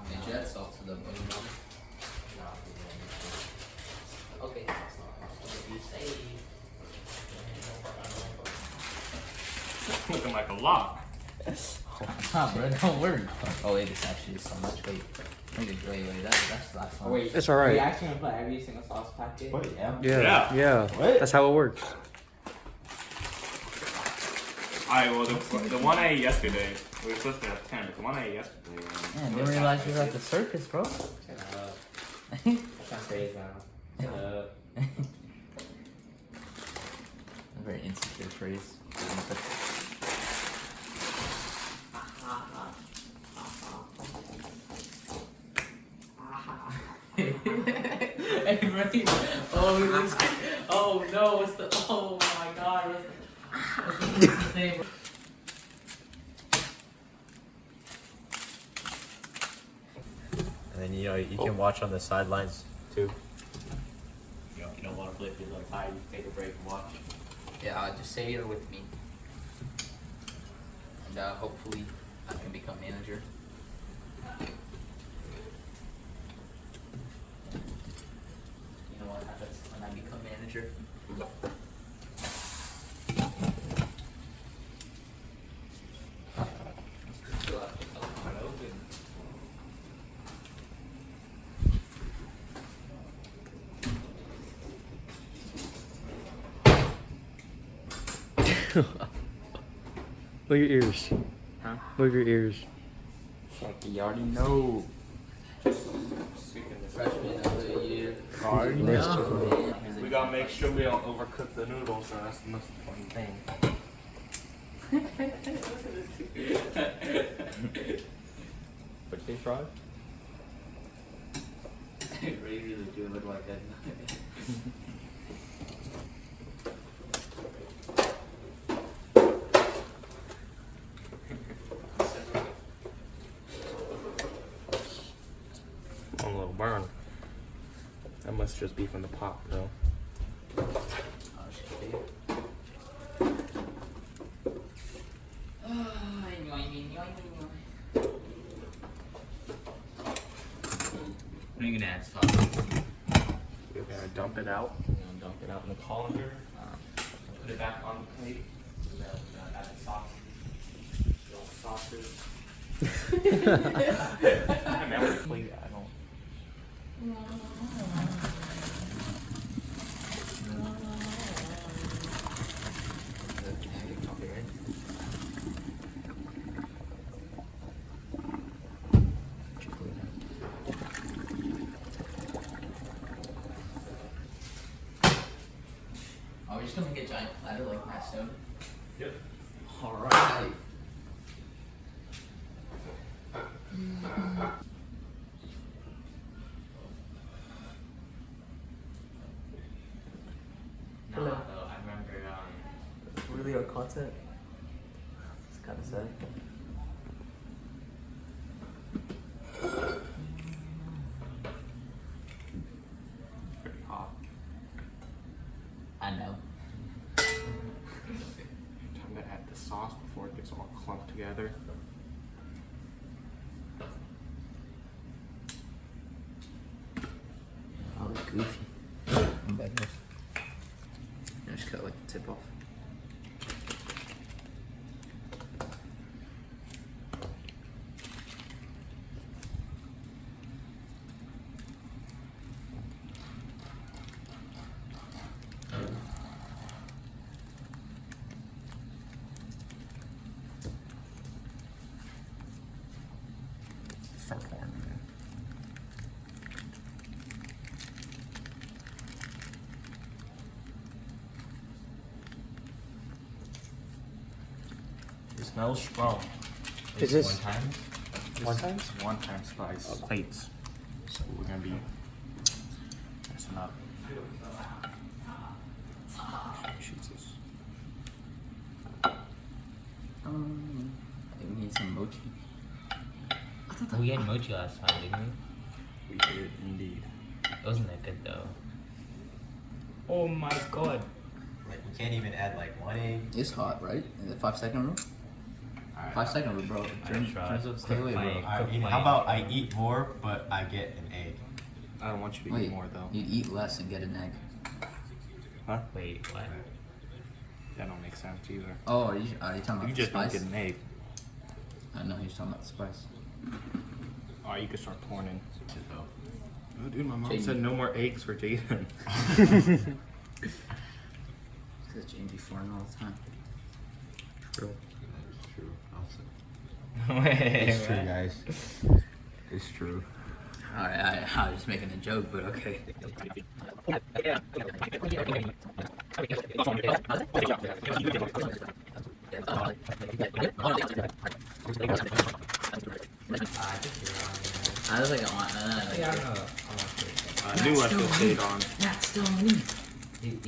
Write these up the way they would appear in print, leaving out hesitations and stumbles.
They jet salt to the bone. Okay. Looking like a lock. Nah, bro, don't worry. Oh wait, this actually is so much. Wait, that's the last one. Wait, It's alright. Are you actually gonna put every single sauce packet? What, yeah. Yeah. What? That's how it works. Alright, well, the one I ate yesterday, we were supposed to have 10, but the one I ate yesterday. Man, didn't realize we were at the circus, bro. Shut up. That's not crazy now. Shut up. A very insecure phrase. Hey, right? Oh no, what's the? Oh my God, what's the name? And then you can watch on the sidelines too. You don't want to flip it like high. You take a break and watch. Yeah, just say you're with me, and hopefully I can become manager. You know what happens when I become manager? Look at your ears. Huh? Look at your ears. Fuck, you already know. Freshman of the year. Already know. We gotta make sure we don't overcook the noodles, so that's the most important thing. But they fried? Ray really do look like that. One little burn. That must just be from the pot, though. Oh, shit. What are you gonna add sauce? We're gonna dump it out. We're gonna dump it out in the colander. Put it back on the plate. We're gonna add the sauce. Sauces. I never played that. I don't. Oh, we're just gonna make a giant platter like that stone. Yep. Alright. No, though, I remember, Really our content? It's kinda sad. Pretty hot. I know. Time to add the sauce before it gets all clumped together. I look goofy. I'm better. Just cut like the tip off. Start pouring it in. It smells strong. Is this One time? one time? One-time spice plates. So we're gonna be messing up. Shoots us. I think we need some mochi. We had mochi last time, didn't we? We did indeed. It wasn't that good though. Oh my god. Like, you can't even add like one egg. It's hot, right? In the 5-second rule? I Alright. 5 seconds, bro. Stay away, bro. How about I eat more, but I get an egg? I don't want you to Wait, eat more though. you'd eat less and get an egg. Huh? Wait, what? That don't make sense either. Oh, are you talking about You the just don't spice? get an egg. I know he's talking about the spice. Or you could start pouring in. Oh. Oh, dude, my mom Jaden. said no more eggs for Jaden. Because James be foreign all the time. True. That's true. Wait, It's true, what? guys. It's true. Alright, I was just making a joke, but okay. I was like, I knew I should stayed on. That's still me.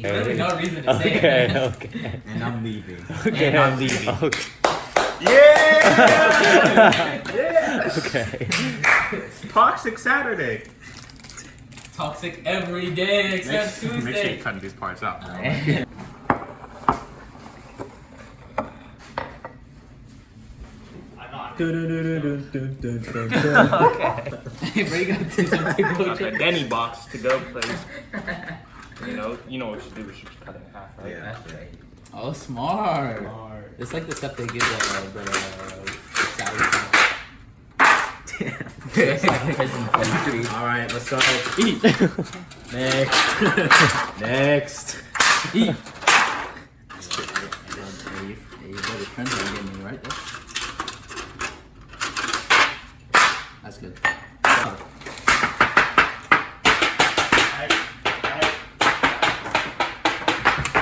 Hey. No reason to say Okay, it. okay. And I'm leaving. Okay. And I'm leaving. Okay. Yeah! Okay. Toxic Saturday. Toxic every day except Make sure you Tuesday. cut these parts out. Hey, bro, you gotta do something to go Okay, Denny box to go place. You know what you do. We should just cut it in half, right? Yeah. That's right. Oh, smart. It's like the stuff they give the salad. Alright, let's go. Eat. Next. Next. Eat. Hey, your brother friends are getting me right there. That's good. Alright,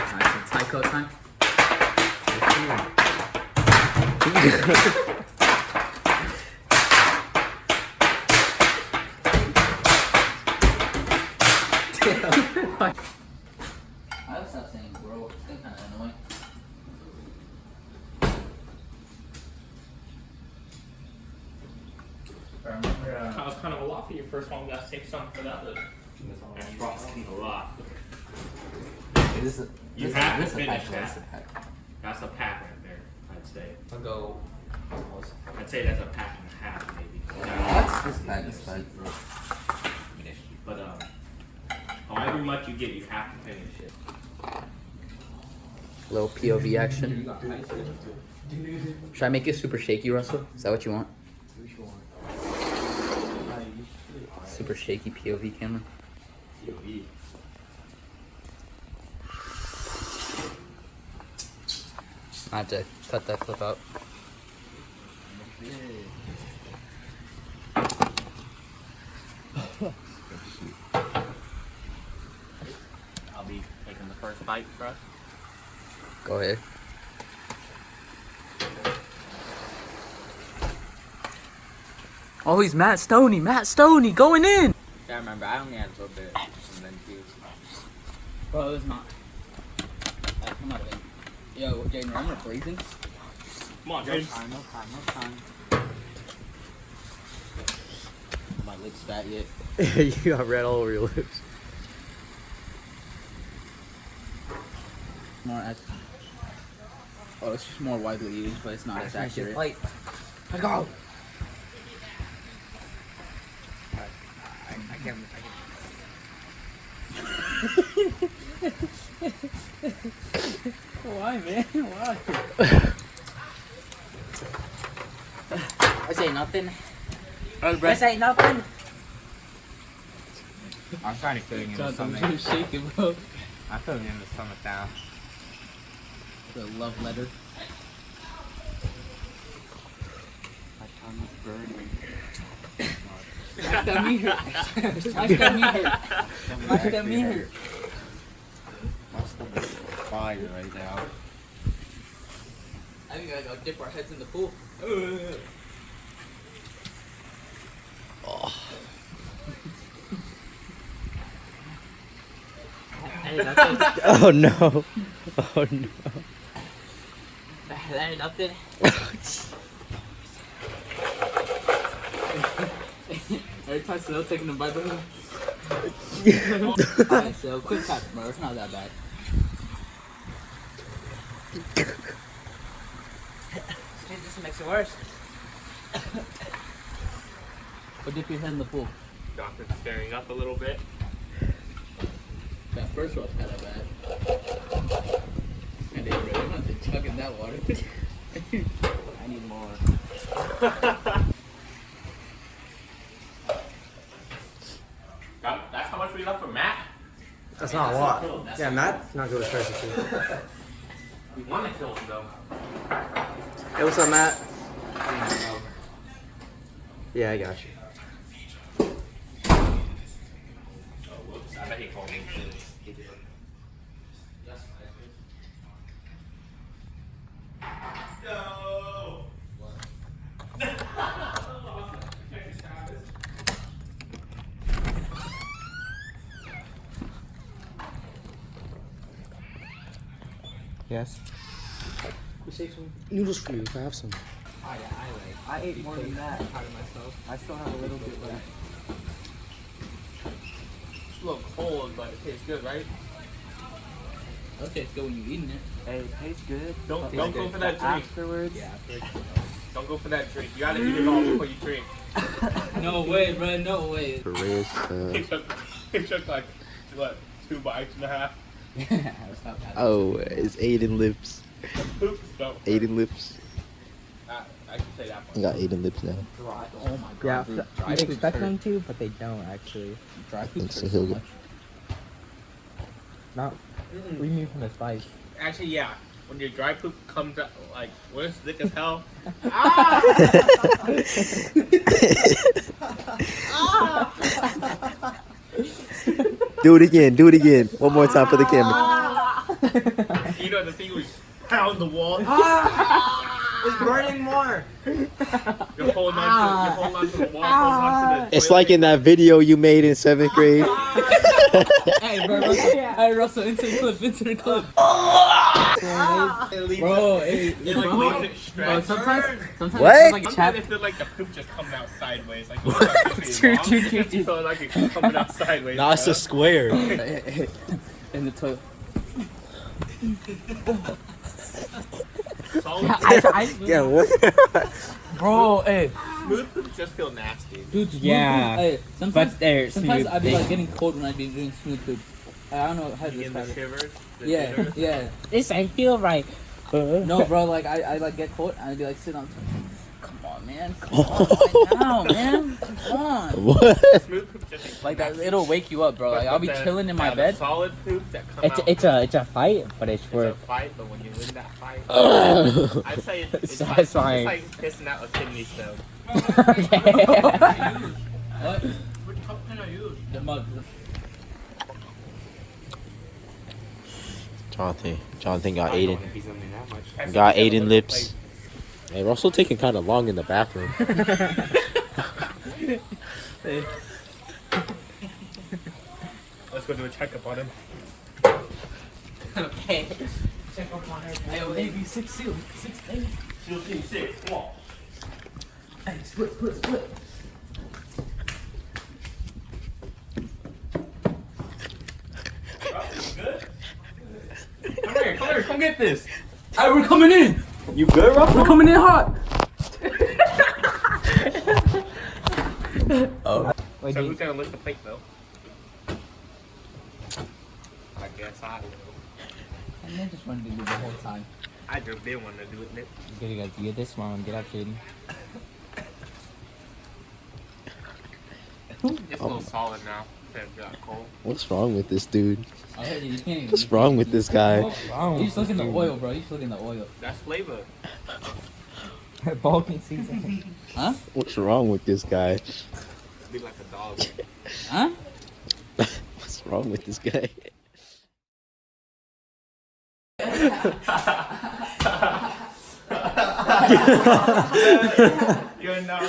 so tie coat time. I would stop saying bro. It's kind of annoying. I remember, That was kind of a lot for your first one. We gotta save some for the other. And you brought a lot. this is You this have to is a finish pack, that. this is a pack. That's a pack right there, I'd say. I'll go. I'd say that's a pack and a half, maybe. What's this pack? This pack. But however much you get, you have to finish it. Little POV action. Should I make it super shaky, Russell? Is that what you want? Super shaky POV camera. I have to cut that clip out. I'll be taking the first bite for us. Go ahead. Oh, he's Matt Stoney. Matt Stoney going in. I remember, I only had a little bit and then juice. Bro, it was not. Come out of it. Yo, Jaden, remember freezing? Come on, No James. time, no time, no time. My lips fat yet. You got red all over your lips. More oh, it's just more widely used, but it's not as accurate. Like, I go. I can't. Why, man? Why? I say nothing. This ain't nothing. I'm trying to fill you in the Jonathan, stomach. you shaking, bro. I'm filling you in the stomach now. The love letter. My tongue is burning. My tummy hurt. My tummy hurt. My tummy hurt. My stomach is fire right now. I think I gotta go dip our heads in the pool. Hey, nothing. Oh no. Oh no. That ain't nothing. Every time Snow taking a bite, bro. Alright, so quick cut, bro. It's not that bad. just makes it worse. But dip your head in the pool. Doctor's staring up a little bit. That first one's kind of bad. And they really want to chug in that water. I need more. That's how much we left for Matt? That's not a lot. Yeah, Matt's not good with spicy food. We want to kill him though. Hey, what's up, Matt? Yeah, I got you. Oh, whoops. I bet he called me. No! Yes. We saved some noodles for you. If I have some. I ate more than that. Proud of myself. I still have a little bit left. It's a little cold, but it tastes good, right? Okay, it's good when you're eating it. Hey, it tastes good. Don't go for that drink. Afterwards. Yeah, Don't go for that drink. You gotta eat it all before you drink. no way, bro. No way. It took like, what, 2 bites and a half? Oh, it's Aiden lips. Oops, no. Aiden lips. I can say that I one. got Aiden lips now. Dry. Oh my god. Yeah, dude. Dry you food expect hurt. them to, but they don't actually. Dry food It's hurts so so good. much. Not. What do you mean from the spice? Actually, yeah. When your dry poop comes out, like, when it's thick as hell. Do it again. Do it again. One more time for the camera. You know, the thing was pound the wall. It's burning more. You're holding on to the wall. Holding on to the It's like in that video you made in 7th grade. Hey, bro. Russell, hey, Russell, insert clip. Bro, hey, It like bro. leaves it Bro, stretched. sometimes What? it feels like a Sometimes chap. I feel like the poop just coming out sideways. Like, True. I feel like it's coming out sideways. Nah, it's a square. In the toilet. Solid Yeah, what? Bro, hey. smooth poop just feel nasty. Dude, smooth Yeah, poop, hey, sometimes, but they're sometimes smooth. I'd be like getting cold when I'd be doing smooth poop. I don't know how to In the describe it. shivers. The Yeah, jitters. yeah. This ain't feel right. No, bro, like I like get cold and I'd be like sitting on. Come on, man. Come on right now, man. Come on. What? Smooth poop just makes Like that, nasty. it'll wake you up, bro. Like I'll be But the- chilling in my the bed. solid poop that come out. It's a fight, but it's It's a worth. fight, but when you win that fight, Ugh. I'd say it's Satisfying. like pissing out a kidney stone. What? Which cup can I use? The mug. Jonathan got I don't Aiden. wanna be something that much. Got Aiden lips. Hey, Russell taking kind of long in the bathroom. Let's go do a checkup on him. Okay. Check up on her. Hey, yo, AB 6 seal. 6 8. She'll see 6. Come on. Hey, split. Good? Come here, come get this. Alright, we're coming in. You good, Russell? We're coming in hot. Wait, So who's gonna lift the plate though? I guess I will. I just wanted to do the whole time. I just did want to do it, Nick. you gotta get this one. Get up, Jaden. It's a little solid now. Instead of that cold. What's wrong with this dude? Oh, hey, you can't even. What's wrong with this guy? You just look in the oil, bro. You just look in the oil. That's flavor. Bulking season. Huh? What's wrong with this guy? Be like a dog. Huh? What's wrong with this guy? You're not.